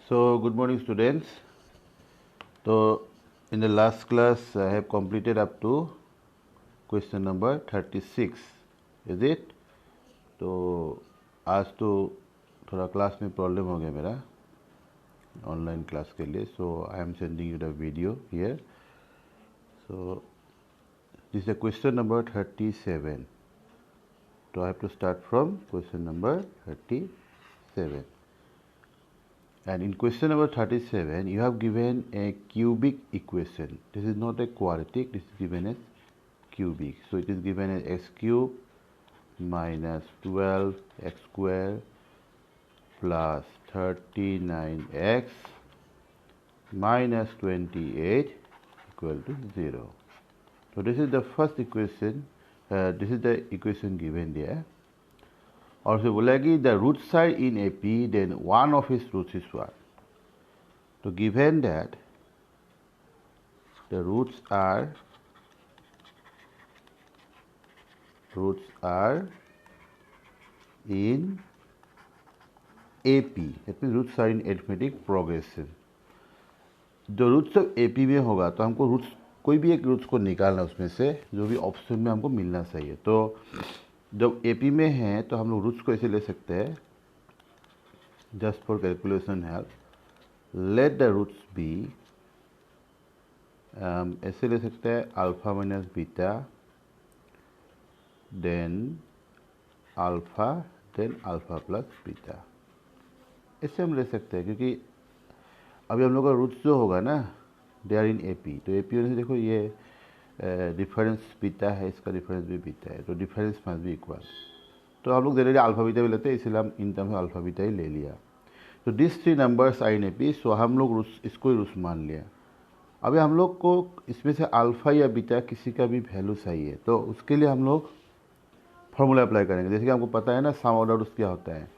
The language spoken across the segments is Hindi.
So, good morning, students. So, in the last class, I have completed up to question number 36. Is it? तो आज तो थोड़ा क्लास में प्रॉब्लम हो गया मेरा ऑनलाइन क्लास के लिए. So I am sending you the video here. So this is question number 37. So I have to start from question number 37. And in question number 37, you have given a cubic equation. This is not a quadratic, this is given as cubic. So it is given as x cube minus 12x square plus 39x minus 28 equal to 0. So this is the first equation. This is the equation given there. और उसे बोला कि the root side in A P then one of his roots is what? तो given that the roots are in A P, that means roots are in arithmetic progression. जो रूट्स ऑफ ए पी में होगा तो हमको रूट्स कोई भी एक रूट्स को निकालना उसमें से जो भी ऑप्शन में हमको मिलना चाहिए. तो जब ए पी में है तो हम लोग रूट्स को ऐसे ले सकते हैं, just for calculation help. Let the roots be, ऐसे ले सकते हैं alpha minus beta then alpha plus beta. ऐसे हम ले सकते हैं क्योंकि अभी हम लोग का रूट्स जो होगा ना दे आर इन ए पी. तो ए पी होने से देखो ये डिफरेंस बीटा है, इसका डिफरेंस भी बीटा है, तो डिफरेंस मस्ट भी इक्वल. तो हम लोग जनरली अल्फा बीटा भी लेते हैं, इसलिए हम इन टर्म्स में अल्फा बीटा ही ले लिया. तो this three numbers are in A P, so हम लोग इसको ही रूट्स मान लिया. अभी हम लोग को इसमें से अल्फा या बीटा किसी का भी वैल्यू चाहिए, तो उसके लिए हम लोग फॉर्मूला अप्लाई करेंगे. जैसे कि हमको पता है ना सम ऑर्डर रूट्स क्या होता है.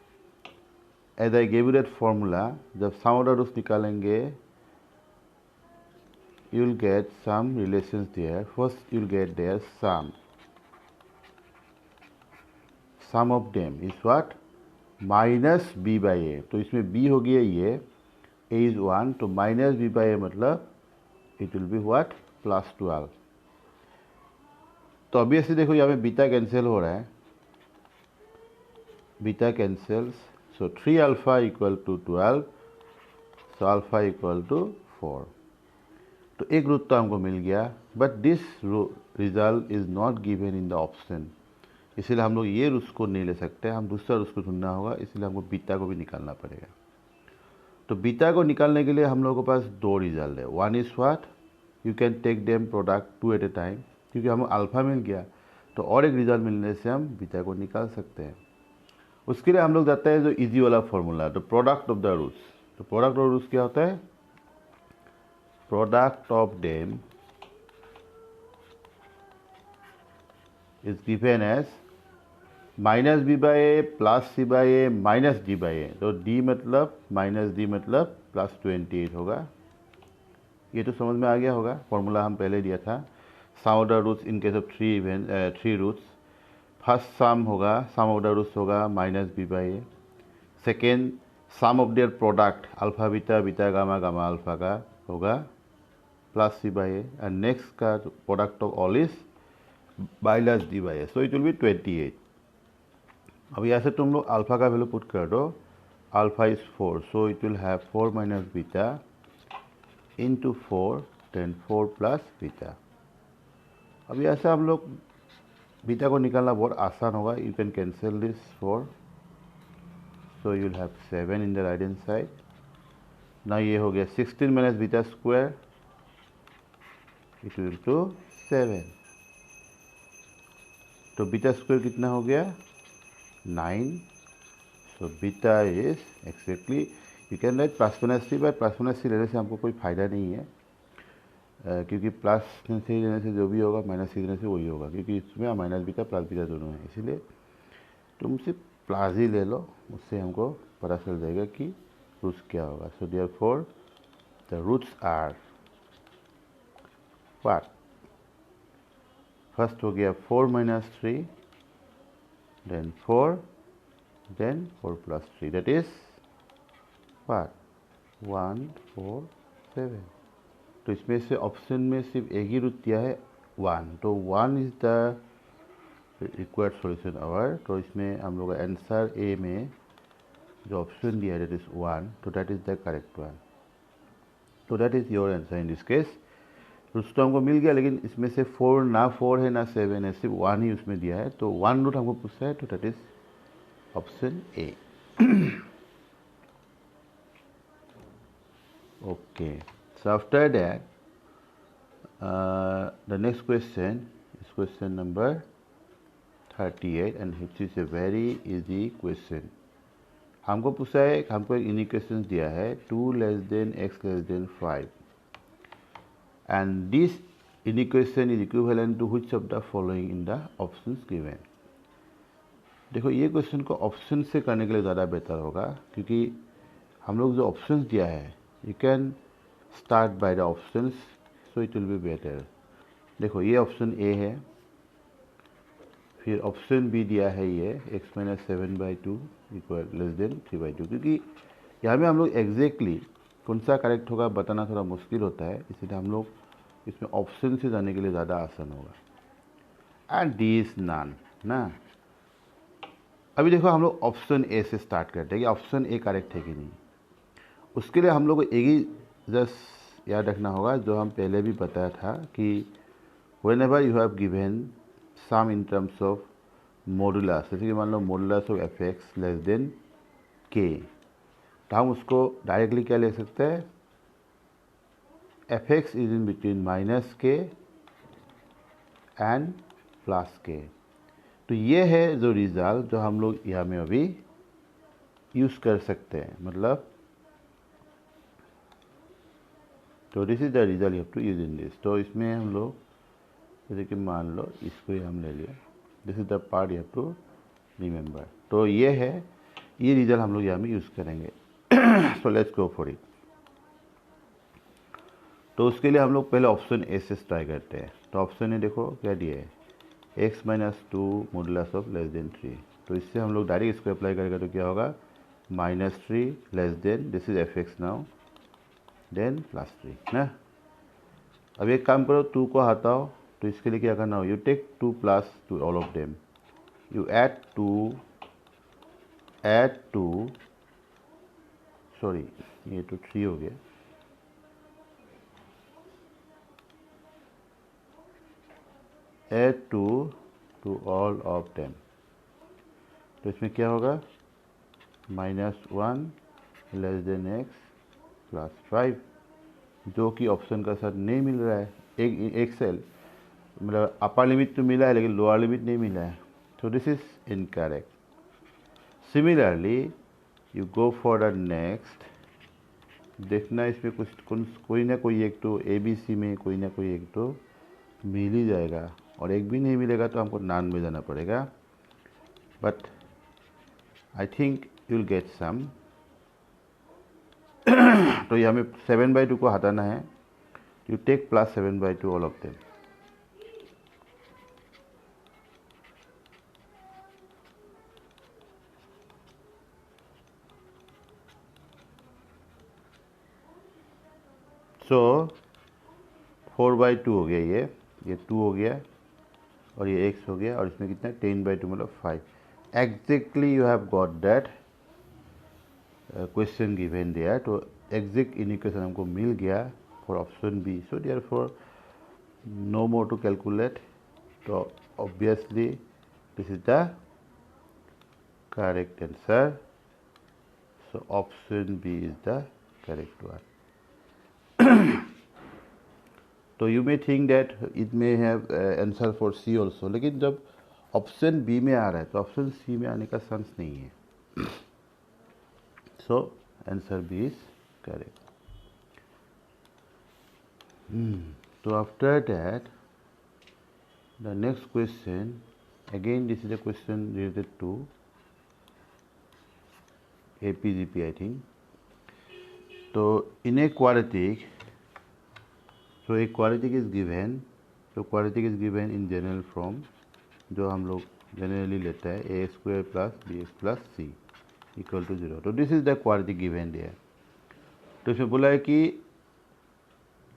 As I gave you that formula, जब सम ऑर्डर रूट्स निकालेंगे you will get some relations there. First you will get their sum of them is what? minus b by a. तो इसमें b हो गया ये, a is 1, तो minus b by a मतलब it will be what? plus 12. तो ऑब्वियसली देखो यहाँ पे बीटा कैंसिल हो रहा है, beta cancels, so 3 alpha equal to 12, so alpha equal to 4. तो एक रूट तो हमको मिल गया, but this result is not given in the option. इसलिए हम लोग ये रूट्स को नहीं ले सकते, हम दूसरा रूट्स को ढूंढना होगा, इसलिए हमको बीटा को भी निकालना पड़ेगा. तो बीटा को निकालने के लिए हम लोगों के पास दो रिजल्ट है. One is what? You can take them product two at a time, क्योंकि हमें अल्फा मिल गया तो और एक रिजल्ट मिलने से हम बीटा को निकाल सकते हैं. उसके लिए हम लोग जाते हैं जो ईजी वाला formula, the product of the roots. तो प्रोडक्ट ऑफ रूट्स क्या होता है? Product of them is given as minus b by a plus c by a minus d by a. तो d मतलब माइनस d मतलब प्लस 28 होगा. ये तो समझ में आ गया होगा, फॉर्मूला हम पहले दिया था. Sum of the roots in case of three roots, first sum होगा, सम ऑफ द रूट्स होगा minus b by a. Second sum of their product alpha beta beta gamma gamma alpha का होगा plus c by a, and next का product of all is minus d by a, so it will be 28. अब यहाँ से तुम लोग अल्फा का वैल्यू पुट कर दो. Alpha is 4, so it will have 4 minus beta into 4 then 4 plus beta. अब यहाँ से हम लोग बीटा को निकालना बहुत आसान होगा. You can cancel this 4, so you will have 7 in the right hand side. ना ये हो गया 16 minus beta square, it will to 7. तो बीटा स्क्वायर कितना हो गया? 9. So beta is exactly, you can write plus minus c, but plus minus c लेने से हमको कोई फ़ायदा नहीं है, क्योंकि प्लस सी लेने से जो भी होगा माइनस सी लेने से वही होगा, क्योंकि इसमें माइनस बीटा प्लस बीटा दोनों है. इसीलिए तुम सिर्फ प्लस ही ले लो, उससे हमको पता चल जाएगा कि रूट्स क्या होगा. So therefore the roots are what? First हो गया 4 minus 3, then 4, then 4 plus 3, that is what? 1 4 7। तो इसमें से ऑप्शन में सिर्फ एक ही रूट दिया है 1, तो 1 is the required solution our. तो इसमें हम लोग का आंसर ए में जो ऑप्शन दिया है दैट इज 1, तो that is the correct one. तो that is your answer in this case. Roots तो हमको मिल गया, लेकिन इसमें से 4 ना 4 है ना 7 है, सिर्फ 1 ही उसमें दिया है, तो 1 रूट हमको पूछा है, तो that is option A. Okay, so after that the next question is question number 38 and which is a very easy question। हमको पूछा है, हमको एक इक्वेशन दिया है 2 less than x less than 5 and this equation is equivalent to which of the following in the options given. देखो ये क्वेश्चन को ऑप्शन से करने के लिए ज़्यादा बेहतर होगा, क्योंकि हम लोग जो ऑप्शंस दिया है you can start by the options, so it will be better. देखो ये ऑप्शन ए है, फिर ऑप्शन बी दिया है ये x minus 7/2 equal less than 3/2, क्योंकि यहाँ में हम लोग एग्जैक्टली कौन सा करेक्ट होगा बताना थोड़ा मुश्किल होता है, इसलिए हम लोग इसमें ऑप्शन से जाने के लिए ज़्यादा आसान होगा। एंड डी इज नॉन ना। अभी देखो हम लोग ऑप्शन ए से स्टार्ट करते हैं कि ऑप्शन ए करेक्ट है कि नहीं। उसके लिए हम लोग को एक ही जस्ट याद रखना होगा जो हम पहले भी बताया था कि whenever you have given some in terms of modulus, जैसे कि मान लो modulus of f x less than k, तो हम उसको डायरेक्टली क्या ले सकते हैं, f x is in between minus k and plus k. तो ये है जो रिजल्ट जो हम लोग यहाँ में अभी यूज़ कर सकते हैं, मतलब तो this is the result you have to use in this. तो इसमें हम लोग जैसे कि मान लो इसको ही हम ले लिया, this is the part you have to remember. तो ये है, ये रिजल्ट हम लोग यहाँ में यूज़ करेंगे। So let's go for it. तो उसके लिए हम लोग पहले ऑप्शन ए से ट्राई करते हैं। तो ऑप्शन ए देखो क्या दिया है, x minus 2 modulus of less than 3। तो इससे हम लोग डायरेक्ट इसको अप्लाई करेंगे तो क्या होगा, -3 less than, this is f x now, then +3 ना। अब एक काम करो, 2 को हटाओ, तो इसके लिए क्या करना हो, you take 2 plus to all of them, you add 2 sorry ये तो 3 हो गया, add 2 to all of them। तो इसमें क्या होगा, -1 लेस देन x प्लस 5, जो कि ऑप्शन का साथ नहीं मिल रहा है। एक सेल मतलब अपर लिमिट तो मिला है लेकिन लोअर लिमिट नहीं मिला है, तो this is incorrect. Similarly you go for the next, देखना इसमें कोई ना कोई एक तो ए बी सी में कोई ना कोई एक तो मिल ही जाएगा, और एक भी नहीं मिलेगा तो हमको नान में जाना पड़ेगा, but I think you will get some. तो ये हमें 7/2 को हटाना है, you take plus 7/2 all of them. So 4/2 हो गया, ये 2 हो गया और ये x हो गया, और इसमें कितना 10/2 मतलब 5। Exactly you have got that question given there. तो एग्जैक्ट इक्वेशन हमको मिल गया for option b, so therefore no more to calculate. तो obviously this is the correct answer, so option b is the correct one. So you may think that it may have answer for c also, लेकिन जब ऑप्शन बी में आ रहा है तो ऑप्शन सी में आने का चांस नहीं है। So answer b is correct. तो after that the next question, again this is a question related to APGP I think. तो in a quadratic, so a quadratic is given, so quadratic is given in general form, जो हम लोग जनरली लेते हैं a² + bx + c = 0। तो this is the quadratic given there. तो इसमें बोला है कि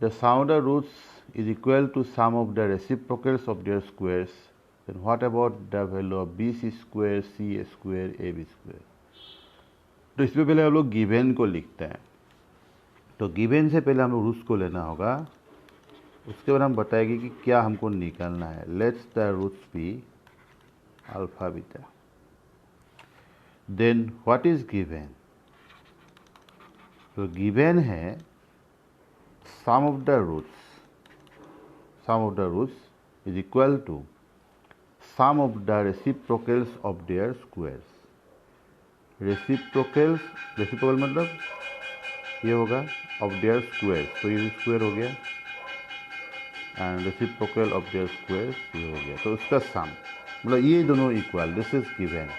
the sum of the roots is equal to sum of the reciprocals of their squares, then what about the value of b c square, c square, a b square. तो इसमें पहले हम लोग गिवन को लिखते हैं। तो गिवन से पहले हम लोग रूट्स को लेना होगा, उसके बाद हम बताएंगे कि क्या हमको निकालना है। Let's the roots be alpha beta, then what is given. तो गिवन है sum of the roots is equal to sum of the reciprocals of their squares. Reciprocal मतलब ये होगा ऑफ देयर स्क्वायर्स, तो ये स्क्वायर हो गया, and reciprocal of their squares ये हो गया, तो उसका सम मतलब ये दोनों equal, this is given.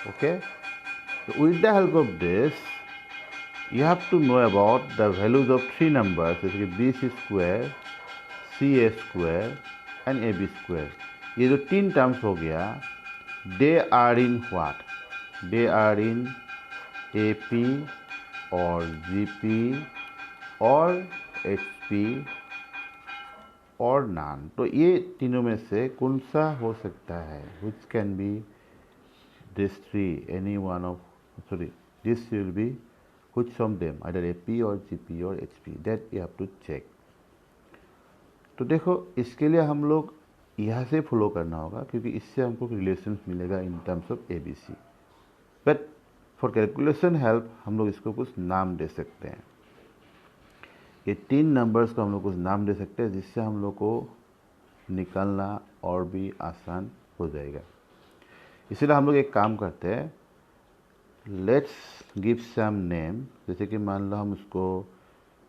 Okay, तो with the help of this you have to know about the values of three numbers, जैसे कि b c square, c a square and a b square. ये जो तीन टर्म्स हो गया, they are in what, they are in A P और जी पी और एच पी और नॉन। तो ये तीनों में से कौन सा हो सकता है, which can be this three, any one of, sorry this will be which from them, either AP or GP or HP, that you have to check। तो देखो इसके लिए हम लोग यहाँ से फॉलो करना होगा, क्योंकि इससे हमको रिलेशन मिलेगा इन terms of ABC। But for calculation help हम लोग इसको कुछ नाम दे सकते हैं। ये तीन नंबर्स को हम लोग कुछ नाम दे सकते हैं, जिससे हम लोग को निकालना और भी आसान हो जाएगा। इसलिए हम लोग एक काम करते हैं, लेट्स गिव सम नेम। जैसे कि मान लो हम इसको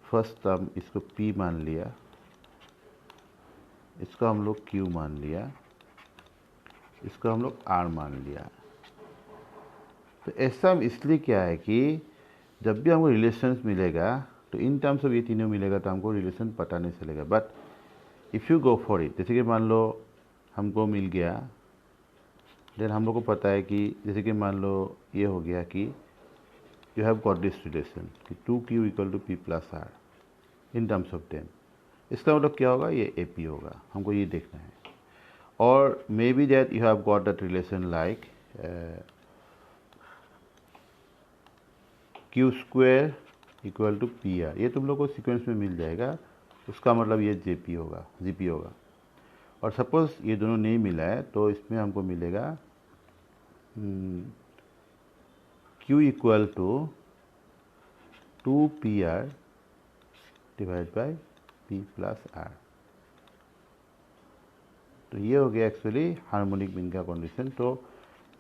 फर्स्ट टर्म इसको P मान लिया, इसको हम लोग Q मान लिया, इसको हम लोग R मान लिया। तो ऐसा इसलिए क्या है कि जब भी हमको रिलेशंस मिलेगा तो इन टर्म्स ऑफ ये तीनों मिलेगा, तो हमको रिलेशन पता नहीं चलेगा। But if you go for it, जैसे कि मान लो हमको मिल गया, देन हम लोग को पता है कि जैसे कि मान लो ये हो गया कि you have got this relation कि 2Q equal to P plus R in terms of 10। इसका मतलब क्या होगा, ये AP होगा, हमको ये देखना है। और may be that you have got that relation like Q square equal to PR, ये तुम लोग को सीक्वेंस में मिल जाएगा, उसका मतलब ये JP होगा, GP होगा। और सपोज ये दोनों नहीं मिला है, तो इसमें हमको मिलेगा Q equal to 2PR divide by P plus R। तो ये हो गया एक्चुअली हार्मोनिक मीन का कंडीशन। तो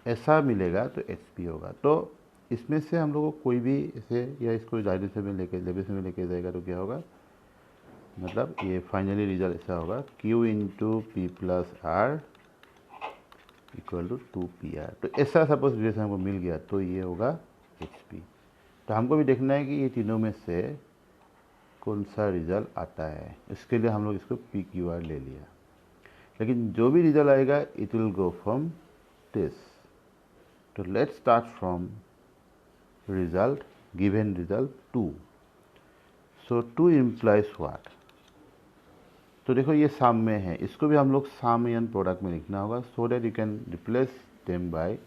ऐसा मिलेगा तो HP होगा। तो इसमें से हम लोग को कोई भी ऐसे, या इसको डायरेक्शन में लेके जाएगा तो क्या होगा, मतलब ये फाइनली रिजल्ट ऐसा होगा Q into P plus R equal to 2PR। तो ऐसा सपोज रिलेशन हमको मिल गया, तो ये होगा HP। तो हमको भी देखना है कि ये तीनों में से कौन सा रिजल्ट आता है। इसके लिए हम लोग इसको PQR ले लिया, लेकिन जो भी रिजल्ट आएगा it will go from this. तो let's start from result, given result 2। So 2 implies what. तो देखो ये सम में है, इसको भी हम लोग सम एंड प्रोडक्ट में लिखना होगा, so that you can replace them by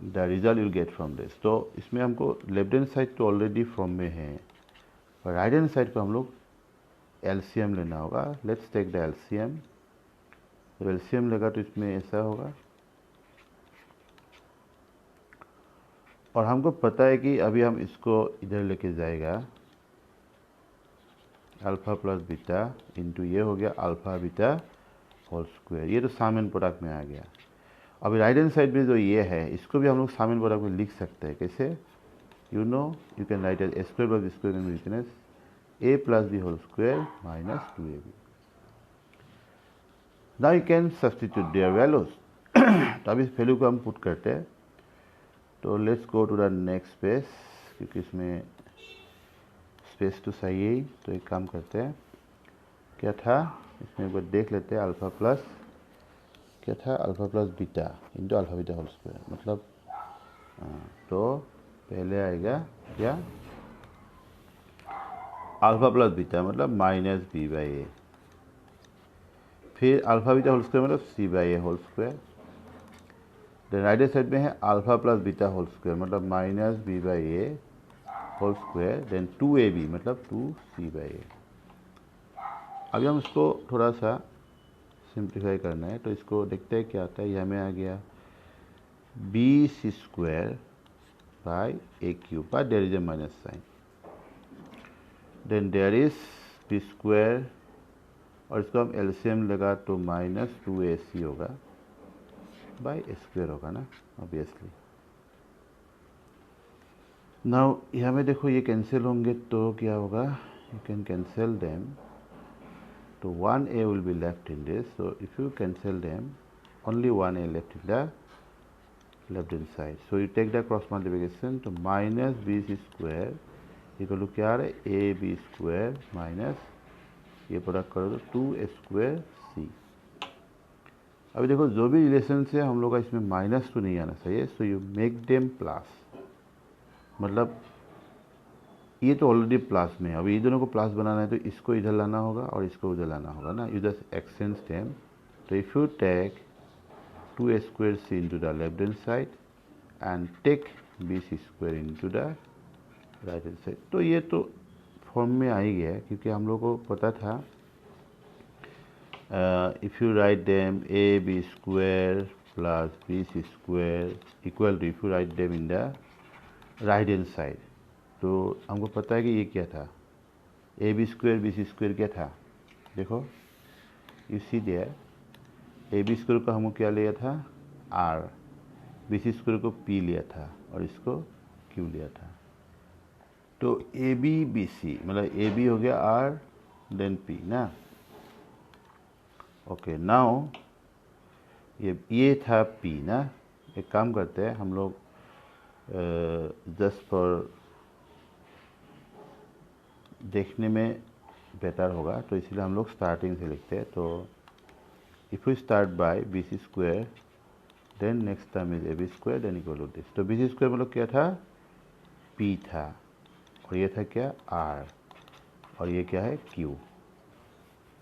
the result you get from this. तो इसमें हमको लेफ्ट हैंड साइड तो ऑलरेडी फ्रॉम में है, और राइट हैंड साइड को हम लोग LCM लेना होगा। Let's take the LCM। जब LCM लेगा तो इसमें ऐसा होगा, और हमको पता है कि अभी हम इसको इधर लेके जाएगा, अल्फ़ा प्लस बीटा इंटू ये हो गया अल्फ़ा बीटा होल स्क्वायर। ये तो सम एंड प्रोडक्ट में आ गया। अभी राइट हैंड साइड में जो ये है, इसको भी हम लोग सम एंड प्रोडक्ट में लिख सकते हैं। कैसे, you know, you can write as A square plus B square में written as A plus B whole square minus 2AB। Now you can substitute their values. तो अभी इस वैल्यू को हम पुट करते हैं। तो let's go to the next page, क्योंकि इसमें स्पेस तो सही है। तो एक काम करते हैं, क्या था इसमें एक बार देख लेते हैं। अल्फ़ा प्लस क्या था, alpha plus beta into alpha beta whole square, मतलब तो पहले आएगा क्या अल्फ़ा प्लस बीटा मतलब माइनस बी बाई ए, फिर अल्फ़ा बीटा होल स्क्वायर मतलब c by a whole square. Then right side में है alpha plus beta whole square मतलब minus b by a whole square, then 2ab मतलब 2c बाई ए। अभी हम इसको थोड़ा सा सिंप्लीफाई करना है, तो इसको देखते हैं क्या आता है। ये हमें आ गया b c square by a cube, पर there is a minus sign, then there is b square, और इसको हम एलसीएम लगा तो माइनस 2ac होगा बाई ए स्क्वायर होगा ना ऑब्वियसली। नाउ यहाँ में देखो ये कैंसिल होंगे तो क्या होगा, यू कैन कैंसिल देम, तो 1a will be left in this, so if you cancel them only 1a left in the left hand side, so you take the cross multiplication, तो minus bc square equal to क्या आ रहा है ab स्क्वायर माइनस ये प्रोडक्ट करो तो 2a स्क्वायर c। अभी देखो जो भी रिलेशन से हम लोग का इसमें माइनस तो नहीं आना चाहिए, so you make them plus, मतलब ये तो ऑलरेडी प्लस में है, अभी ये दोनों को प्लस बनाना है तो इसको इधर लाना होगा और इसको उधर लाना होगा ना, यू जस्ट एक्सचेंज देम। तो if you take 2a square c into the left hand side and take bc square into the right hand side, तो ये तो फॉर्म में आ ही गया है क्योंकि हम लोग को पता था if you write them a b square plus b c square equal to, if you write them in the right hand side, तो हमको पता है कि ये क्या था, a b square b c square क्या था, देखो you see there, a b square को हमको क्या लिया था आर, बी सी स्क्वायर को पी लिया था और इसको क्यू लिया था, तो ए बी बी सी मतलब ए बी हो गया आर देन पी ना। ओके नाउ ये था पी ना, एक काम करते हैं हम लोग जस्ट फॉर देखने में बेटर होगा तो इसलिए हम लोग स्टार्टिंग से लिखते हैं, तो if you start by b c square then next term is a b square then equal to this, तो बी सी स्क्वायर मतलब क्या था पी था और ये था क्या आर और ये क्या है क्यू,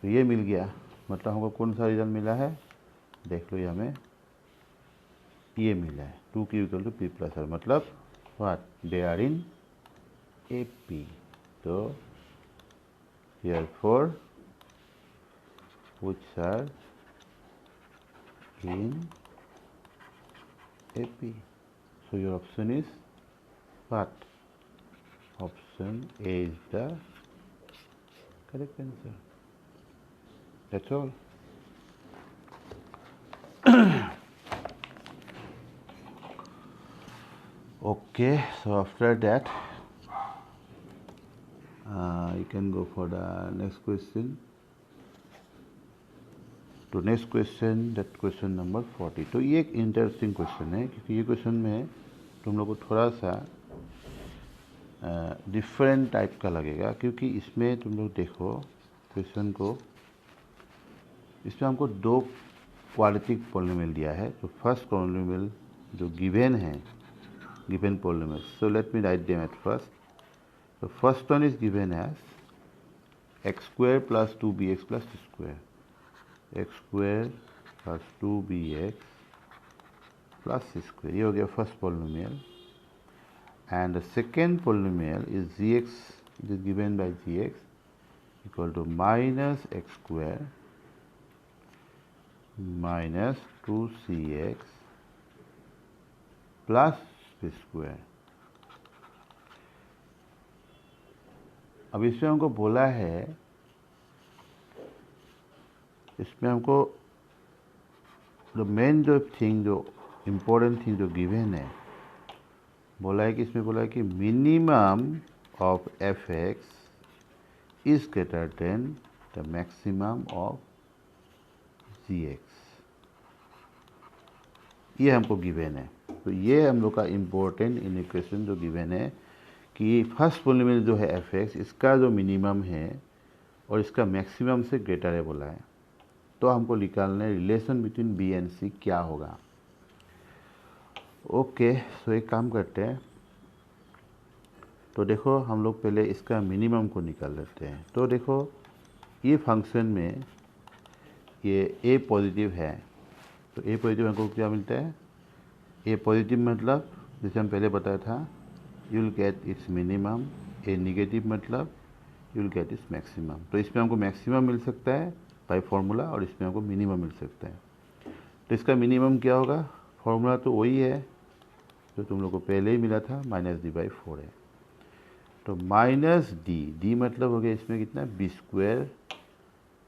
तो ये मिल गया, मतलब हमको कौन सा रिजल्ट मिला है देख लो, ये हमें ये मिला है 2q equal to p plus r, मतलब what they are in A P, तो therefore which are in AP, so your option is what, option A is the correct answer, that's all. Okay, so after that you can go for the next question. तो next question that question number 40, तो ये एक इंटरेस्टिंग क्वेश्चन है क्योंकि ये क्वेश्चन में तुम लोग को थोड़ा सा डिफरेंट टाइप का लगेगा, क्योंकि इसमें तुम लोग देखो क्वेश्चन को, इसमें हमको दो क्वाड्रेटिक पॉलिनोमियल दिया है, तो फर्स्ट पॉलिनोमियल जो गिवन है given polynomial, so let me write them at first, तो first one is given as x square plus 2bx plus square, x square plus 2bx plus square, ये हो गया first polynomial, and the second polynomial is gx, it is given by gx equal to minus x square minus 2cx plus square. अब इसमें हमको बोला है, इसमें हमको जो मेन जो थिंग जो इम्पोर्टेंट थिंग जो गिवन है बोला है कि इसमें बोला है कि minimum of f x is greater than the maximum of g x, ये हमको गिवन है, तो ये हम लोग का इम्पोर्टेंट इन इक्वेशन जो गिवन है कि फर्स्ट पॉलिनोमियल जो है एफ एक्स, इसका जो मिनिमम है और इसका मैक्सिमम से ग्रेटर है बोला है, तो हमको निकालना है रिलेशन बिटवीन बी एंड सी क्या होगा। ओके, सो एक काम करते हैं, तो देखो हम लोग पहले इसका मिनिमम को निकाल लेते हैं। तो देखो ये फंक्शन में ये ए पॉजिटिव है, तो ए पॉजिटिव हमको क्या मिलता है, ए पॉजिटिव मतलब जैसे हम पहले बताया था you will get its minimum, a negative मतलब you will get its maximum. तो इसमें हमको मैक्सिमम मिल सकता है बाय फार्मूला और इसमें हमको मिनिमम मिल सकता है। तो इसका मिनिमम क्या होगा, फार्मूला तो वही है जो तुम लोग को पहले ही मिला था, -d/4 है। तो -d मतलब हो गया इसमें कितना, b²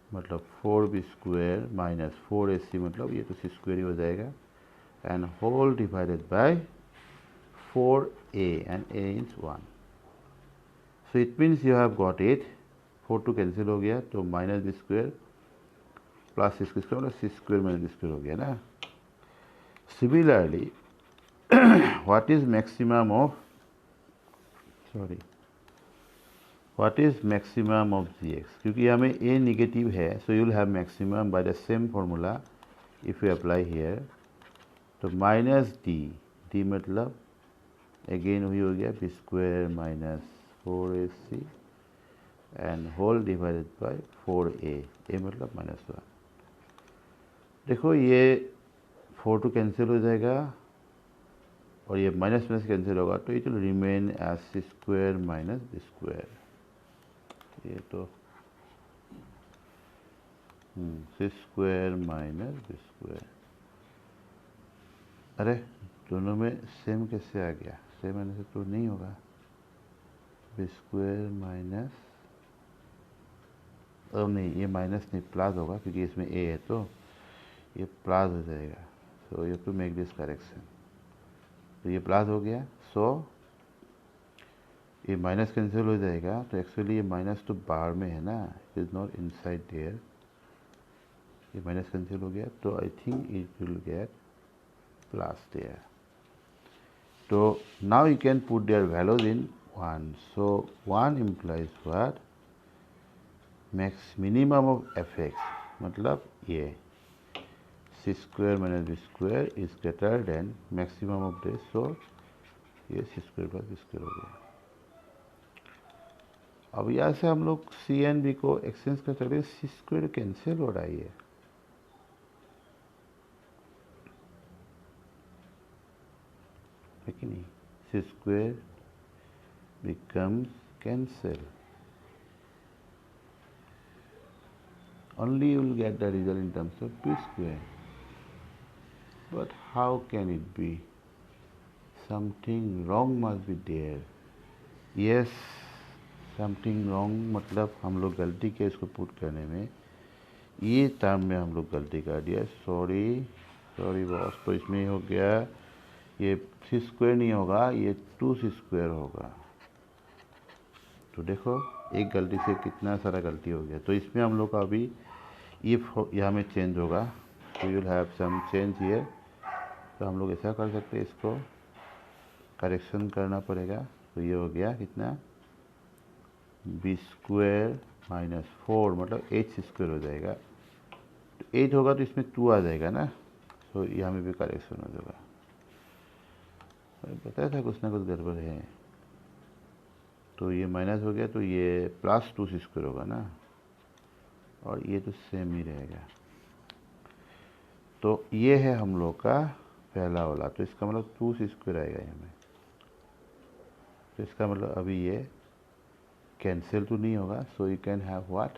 मतलब 4b² -4ac मतलब ये तो c² ही हो जाएगा, and whole divided by 4a and a is 1। So it means you have got it, 4 to cancel हो गया तो -b² प्लस c² मतलब c² -b² हो गया ना। Similarly what is maximum of gx, क्योंकि हमें a नेगेटिव है, so you will have maximum by the same formula if you apply here. तो -d मतलब अगेन वही हो गया b² -4ac and whole divided by 4a, a मतलब -1। देखो ये 4 to कैंसिल हो जाएगा और ये माइनस माइनस कैंसिल होगा, तो it will remain as c² -b²। ये तो c² -b²। अरे दोनों में सेम कैसे आ गया, सेम आने से तो नहीं होगा, b² माइनस, नहीं ये माइनस नहीं प्लस होगा क्योंकि इसमें a है तो ये प्लस हो जाएगा। So you have to make this correction. तो ये प्लस हो गया, सो ये माइनस कैंसिल हो जाएगा, तो एक्चुअली ये माइनस तो बाहर में है ना, it is not inside there. ये माइनस कैंसिल हो गया तो I think it will get plus there. तो now you can put their values in 1। So 1 implies what, max minimum of f(x) मतलब ये c² -b² is greater than maximum of this, so ये c² + b² हो गया। अब यहाँ से हम लोग c एंड b को एक्सचेंज कर सकते हैं, c² कैंसिल हो रहा है, है कि नहीं, c² becomes cancel, only you will get the result in terms of b²। But how can it be, something wrong must be there। yes, something wrong मतलब हम लोग गलती किया इसको पुट करने में, ये टर्म में हम लोग गलती कर दिया, सॉरी बॉस। तो इसमें हो गया ये c² नहीं होगा, ये 2c² होगा। तो देखो एक गलती से कितना सारा गलती हो गया। तो इसमें हम लोग का अभी इफ यहाँ में चेंज होगा, तो you will have some change here. तो हम लोग ऐसा कर सकते हैं, इसको करेक्शन करना पड़ेगा। तो ये हो गया कितना, b² -4 मतलब 8c² हो जाएगा। तो 8 होगा तो इसमें 2 आ जाएगा ना, तो यहाँ में भी करेक्शन हो जाएगा। बताया था कुछ ना कुछ गड़बड़ है। तो ये माइनस हो गया तो ये प्लस 2c² होगा ना, और ये तो सेम ही रहेगा। तो ये है हम लोग का पहला वाला, तो इसका मतलब 2c² आएगा यहाँ में। तो इसका मतलब अभी ये कैंसिल तो नहीं होगा, so you can have what,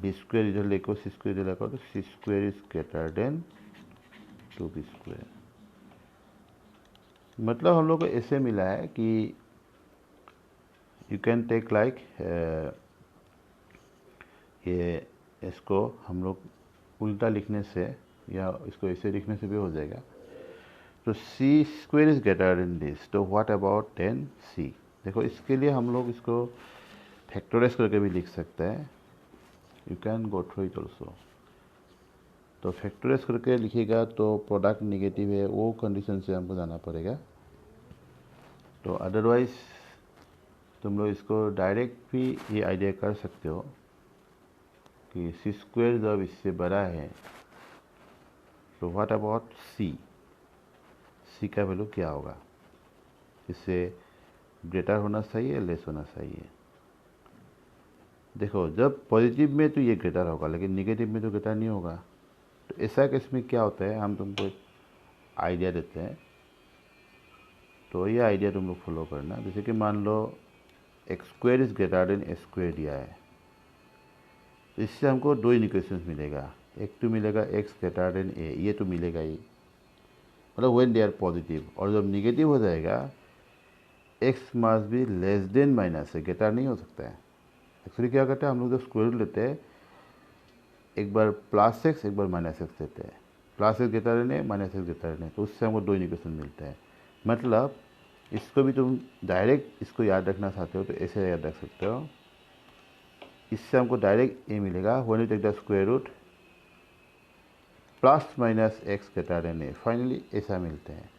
b² इधर लेकर c² इधर लेकर, तो c² is greater then 2b²। मतलब हम लोग को ऐसे मिला है कि यू कैन टेक लाइक, ये इसको हम लोग उल्टा लिखने से या इसको ऐसे लिखने से भी हो जाएगा। तो c² is greater then this, तो व्हाट अबाउट 10c। देखो इसके लिए हम लोग इसको फैक्टराइज करके भी लिख सकते हैं, you can go through it also. तो फैक्टराइज करके लिखेगा तो प्रोडक्ट नेगेटिव है, वो कंडीशन से हमको जाना पड़ेगा। तो अदरवाइज तुम लोग इसको डायरेक्ट भी ये आइडिया कर सकते हो कि c² जब इससे बड़ा है तो व्हाट अबाउट c का वैल्यू क्या होगा। इससे ग्रेटर होना चाहिए, लेस होना चाहिए। देखो जब पॉजिटिव में तो ये ग्रेटर होगा, लेकिन निगेटिव में तो ग्रेटर नहीं होगा। तो ऐसा केस में क्या होता है, हम तुमको एक आइडिया देते हैं, तो ये आइडिया तुम लोग फॉलो करना। जैसे कि मान लो x square is greater than a square दिया है, तो इससे हमको दो इक्वेशंस मिलेगा। एक तो मिलेगा एक्स ग्रेटर देन ए, ये तो मिलेगा ही, मतलब व्हेन दे आर पॉजिटिव। और जब निगेटिव हो जाएगा x must be less than minus है, ग्रेटर नहीं हो सकता है। एक्चुअली क्या करते हैं हम लोग, जब स्क्वायर रूट लेते हैं एक बार प्लस एक्स एक बार माइनस एक्स लेते हैं, प्लस एक्स ग्रेटर देन ए माइनस एक्स ग्रेटर देन ए, तो उससे हमको दो इक्वेशन मिलते हैं। मतलब इसको भी तुम डायरेक्ट इसको याद रखना चाहते हो तो ऐसे याद रख सकते हो। इससे हमको डायरेक्ट ए मिलेगा when you take the square root plus minus x greater than a, finally ऐसा मिलते हैं।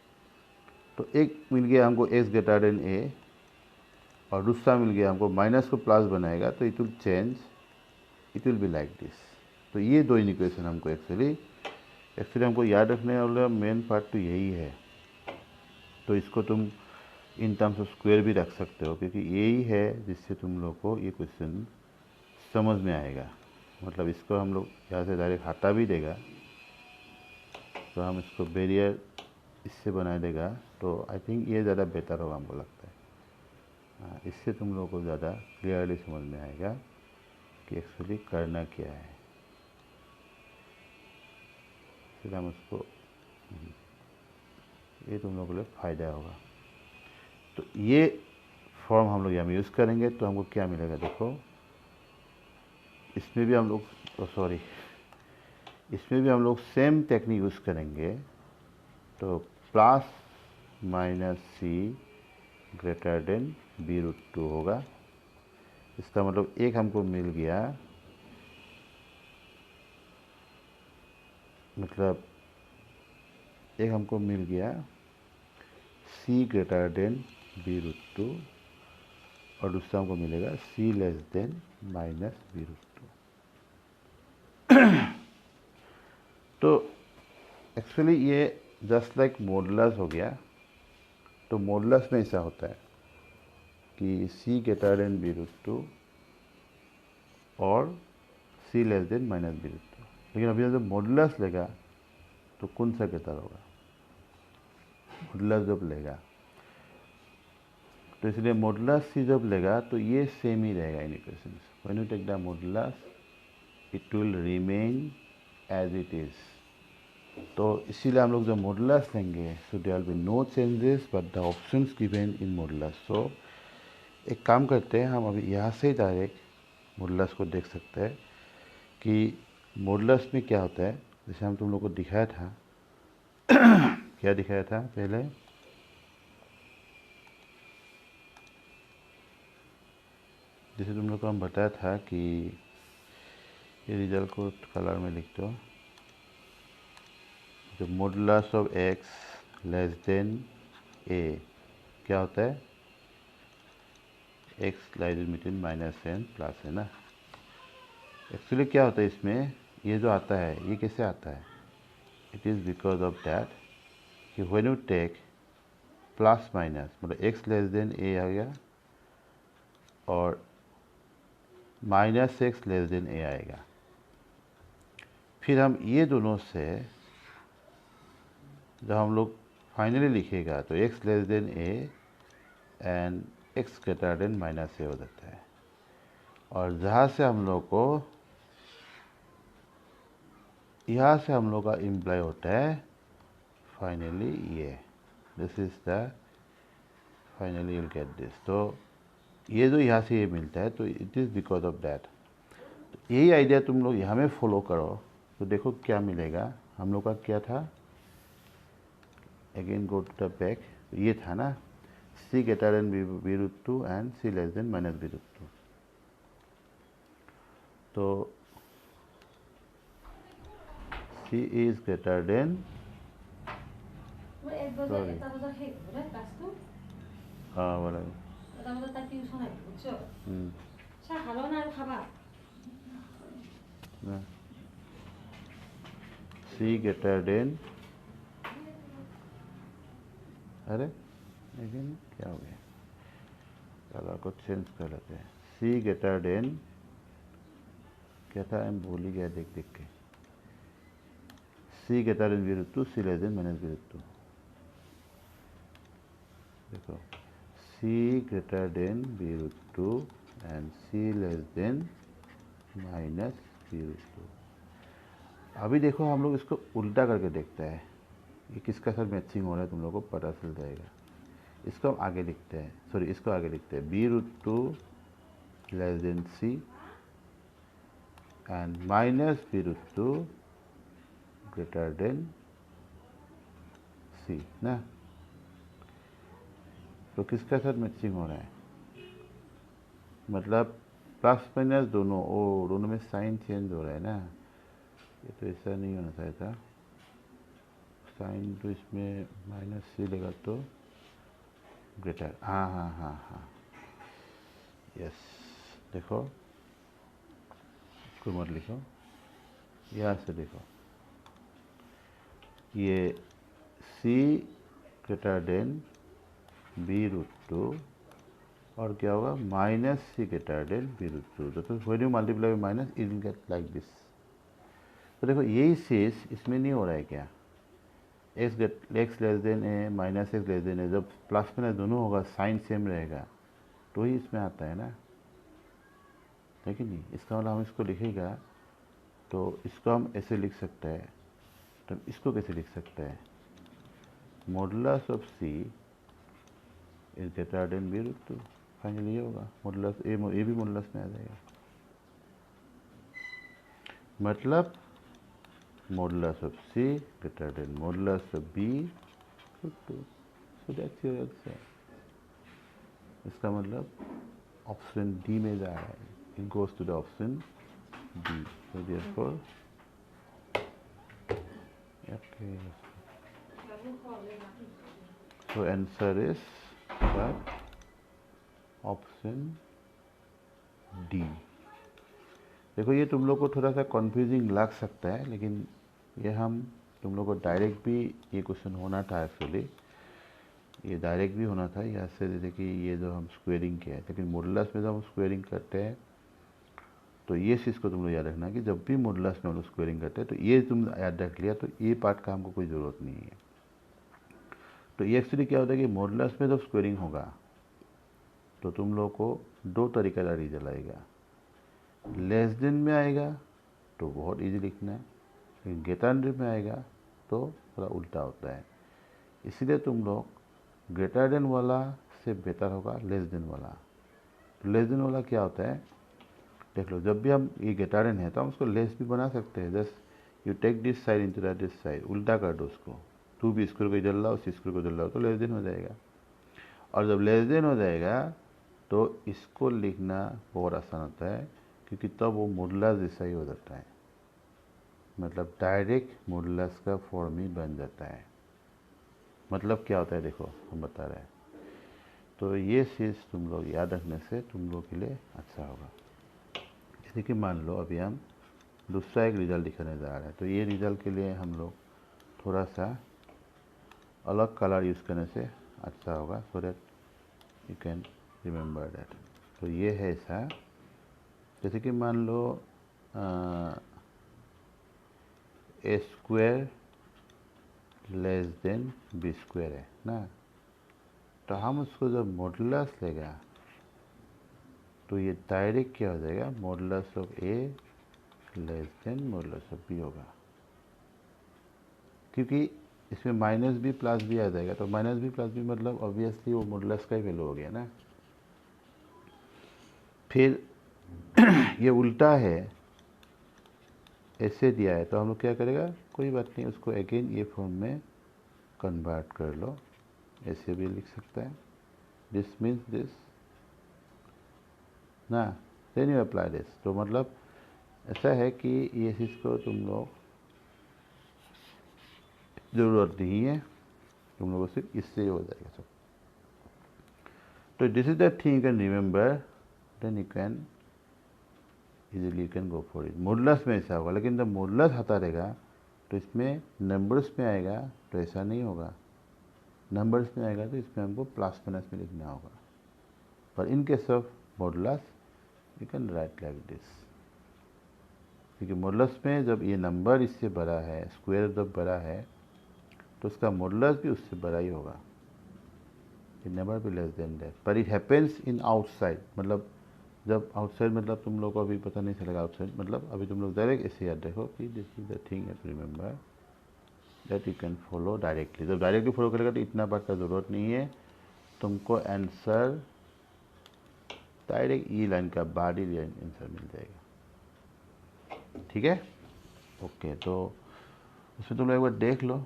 तो एक मिल गया हमको एक्स ग्रेटर देन ए, और दूसरा मिल गया हमको माइनस को प्लस बनाएगा, तो it will change, it will be like this. तो ये दो इक्वेशन हमको एक्चुअली हमको याद रखने वाला मेन पार्ट तो यही है। तो इसको तुम इन टर्म्स ऑफ स्क्वायर भी रख सकते हो, क्योंकि यही है जिससे तुम लोग को ये क्वेश्चन समझ में आएगा। मतलब इसको हम लोग यहाँ से डायरेक्ट हटा भी देगा, तो हम इसको बैरियर इससे बना देगा, तो आई थिंक ये ज़्यादा बेटर होगा हमको लगता है। हाँ, इससे तुम लोगों को ज़्यादा क्लियरली समझ में आएगा कि एक्चुअली करना क्या है। फिर हम उसको, ये तुम लोगों के लिए फ़ायदा होगा। तो ये फॉर्म हम लोग यहाँ यूज़ करेंगे, तो हमको क्या मिलेगा देखो, इसमें भी हम लोग इसमें भी हम लोग सेम टेक्निक यूज़ करेंगे। तो plus minus c greater than b root two होगा। इसका मतलब एक हमको मिल गया, मतलब एक हमको मिल गया c greater than b root two, और दूसरा हमको मिलेगा c less than minus b root two. तो एक्चुअली ये जस्ट लाइक मॉडुलस हो गया। तो मॉडुलस में ऐसा होता है कि c greater than b root two और c less than minus b root two. लेकिन अभी जब मॉडुलस लेगा तो कौन सा ग्रेटर होगा, मॉडुलस जब लेगा, तो इसलिए मॉडुलस सी जब लेगा तो ये सेम ही रहेगा in equations. When you take the modulus it will remain as it is. तो इसीलिए हम लोग जब मॉडुलस लेंगे so there will be no changes but the options given in modulus. सो एक काम करते हैं, हम अभी यहाँ से डायरेक्ट मॉडुलस को देख सकते हैं कि मॉडुलस में क्या होता है। जैसे हम तुम लोग को दिखाया था क्या दिखाया था पहले, जैसे तुम लोग को हम बताया था कि ये रिजल्ट को कलर में लिख दो। जो modulus of x less than a क्या होता है, x lies between minus and plus, है ना। एक्चुअली क्या होता है इसमें, ये जो आता है ये कैसे आता है, it is because of that कि when you take plus minus, मतलब एक्स लेस देन ए आ गया और minus x less than a आएगा। फिर हम ये दोनों से जब हम लोग फाइनली लिखेगा तो x less than a and x greater than minus a हो जाता है। और जहाँ से हम लोग को यहाँ से हम लोग का इम्प्लाई होता है फाइनली ये, this is the finally you'll get this. तो ये जो यहाँ से ये मिलता है तो it is because of that. तो यही आइडिया तुम लोग यहाँ में फॉलो करो तो देखो क्या मिलेगा। हम लोग का क्या था, again go to the back, ये था ना c greater than b root two and C less than minus b root two. तो c is greater than, sorry हाँ बोला सी ग्रेटर देन, अरे अगेन क्या हो गया, कलर को चेंज कर लेते हैं। सी ग्रेटर देन क्या था, हम भूल ही गया देख देख के। सी ग्रेटर देन बी√2, सी लेस देन माइनस बी√2। देखो सी ग्रेटर देन बी√2 and C less than minus बी√2। अभी देखो हम लोग इसको उल्टा करके देखते हैं, ये किसका साथ मैचिंग हो रहा है तुम लोगों को पता चल जाएगा। इसको हम आगे लिखते हैं, सॉरी इसको आगे लिखते हैं, बी√2 less than C and minus बी√2 ग्रेटर देन सी ना। तो किसका साथ मैचिंग हो रहा है, मतलब प्लस माइनस दोनों, ओ दोनों में साइन चेंज हो रहा है ना। ये तो ऐसा नहीं होना चाहिए था, साइन तो इसमें माइनस सी लेगा तो ग्रेटर, हाँ हाँ हाँ हाँ यस। देखो इसको मत लिखो, यहाँ से देखो, ये सी ग्रेटर देन बी√2 और क्या होगा माइनस सी ग्रेटर देन बी√2। तो when you multiply by minus it will get like this. तो देखो यही चीज इसमें नहीं हो रहा है क्या, एक्स लेस देन ए माइनस एक्स लेस देन ए, जब प्लस माइनस दोनों होगा साइन सेम रहेगा तो ही इसमें आता है ना, है कि नहीं। इसका मतलब हम इसको लिखेगा तो इसको हम ऐसे लिख सकते हैं, तो इसको कैसे लिख सकते हैं, modulus of c is greater than बी√2। फाइनली ये होगा मॉडुलस ए, ये भी मॉडुलस में आ जाएगा, मतलब modulus of c greater than modulus of बी√2। So that's your answer. इसका मतलब ऑप्शन डी में जा रहा है, it goes to the option d. So therefore okay, so answer is what, option d. देखो ये तुम लोग को थोड़ा सा कंफ्यूजिंग लग सकता है, लेकिन ये हम तुम लोग को डायरेक्ट भी ये क्वेश्चन होना था एक्चुअली, ये डायरेक्ट भी होना था। यहाँ से जैसे कि ये जो हम स्क्वेयरिंग किया है, लेकिन मॉडुलस में जब हम स्क्वेयरिंग करते हैं तो ये चीज़ को तुम लोग याद रखना कि जब भी मॉडुलस में हम लोग स्क्वेयरिंग करते हैं तो ये तुम याद रख लिया तो ये पार्ट का हमको कोई ज़रूरत नहीं है। तो ये एक्चुअली क्या होता है कि मॉडुलस में जब स्क्वेयरिंग होगा तो तुम लोग को दो तरीका का रिजल्ट आएगा, लेस देन में आएगा तो बहुत इजी लिखना है, लेकिन ग्रेटर देन में आएगा तो थोड़ा उल्टा होता है। इसीलिए तुम लोग ग्रेटर देन वाला से बेहतर होगा लेस देन वाला। तो लेस देन वाला क्या होता है देख लो, जब भी हम ये ग्रेटर देन है तो हम उसको लेस भी बना सकते हैं। Just you take this side into that this side, उल्टा कर दो उसको, टू बी स्क्वायर को इधर लाओ, सी स्क्वायर को इधर लाओ तो लेस देन हो जाएगा। और जब लेस देन हो जाएगा तो इसको लिखना बहुत आसान होता है, क्योंकि तब वो मॉडुलस जैसा ही हो जाता है, मतलब डायरेक्ट मॉडुलस का फॉर्म ही बन जाता है। मतलब क्या होता है देखो हम बता रहे हैं। तो ये चीज़ तुम लोग याद रखने से तुम लोग के लिए अच्छा होगा। जैसे कि मान लो अभी हम दूसरा एक रिजल्ट दिखाने जा रहे हैं, तो ये रिजल्ट के लिए हम लोग थोड़ा सा अलग कलर यूज़ करने से अच्छा होगा, so that you can remember that. तो ये है ऐसा, जैसे कि मान लो a square less than b square है ना, तो हम उसको जब मॉडुलस लेगा तो ये डायरेक्ट क्या हो जाएगा, modulus of a less than modulus of b होगा, क्योंकि इसमें माइनस बी प्लस बी आ जाएगा। तो माइनस बी प्लस बी मतलब ऑब्वियसली वो मॉडुलस का ही वैल्यू हो गया ना। फिर ये उल्टा है, ऐसे दिया है तो हम लोग क्या करेगा, कोई बात नहीं, उसको अगेन ये फॉर्म में कन्वर्ट कर लो, ऐसे भी लिख सकता है, दिस मीन्स दिस ना, देन यू अप्लाई दिस। तो मतलब ऐसा है कि ये चीज़ को तुम लोग ज़रूरत नहीं है, तुम लोगों से इससे हो जाएगा सब। तो this is the thing you can remember, then you can easily you can go for it. Modulus में ऐसा होगा, लेकिन जब मॉडुलस आता रहेगा तो इसमें नंबर्स में आएगा तो ऐसा नहीं होगा, नंबर्स में आएगा तो इसमें हमको प्लस माइनस में लिखना होगा। पर इन case of modulus you can right like this, क्योंकि मॉडुलस में जब ये नंबर इससे बड़ा है, स्क्वायर जब बड़ा है, तो उसका मॉडुलस भी उससे बड़ा ही होगा, it never be less than that. पर इट हैपेंस इन आउटसाइड, मतलब जब आउटसाइड मतलब तुम लोग को अभी पता नहीं चलेगा आउटसाइड मतलब, अभी तुम लोग डायरेक्ट ऐसे याद रखो कि this is the thing to remember that you can follow directly. जब डायरेक्टली फॉलो करेगा तो इतना बात का ज़रूरत नहीं है, तुमको आंसर डायरेक्ट ई लाइन का बाद ही आंसर मिल जाएगा, ठीक है। ओके, तो उसमें तुम लोग एक बार देख लो,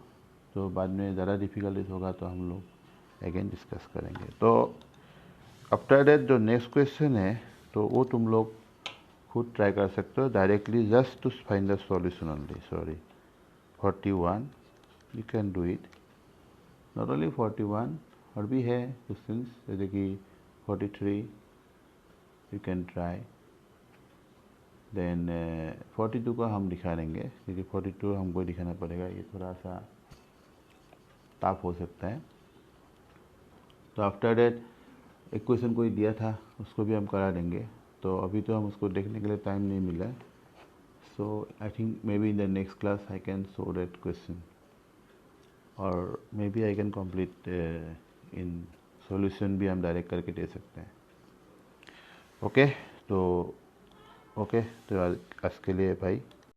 तो बाद में ज़्यादा डिफिकल्टीज होगा तो हम लोग अगेन डिस्कस करेंगे। तो आफ्टर दैट जो नेक्स्ट क्वेश्चन है, तो वो तुम लोग खुद ट्राई कर सकते हो directly, just to find the solution only. Sorry, 41 you can do it, not only 41 और भी है क्वेश्चन, जैसे कि 43 यू कैन ट्राई, देन 42 का हम दिखा देंगे, क्योंकि 42 हमको दिखाना पड़ेगा, ये थोड़ा सा टफ हो सकता है। तो आफ्टर डेट एक क्वेश्चन कोई दिया था, उसको भी हम करा देंगे, तो अभी तो हम उसको देखने के लिए टाइम नहीं मिला है। So I think may be in the next class I can show that question, और मे be I can complete in solution भी हम डायरेक्ट करके दे सकते हैं। ओके, तो आज के लिए भाई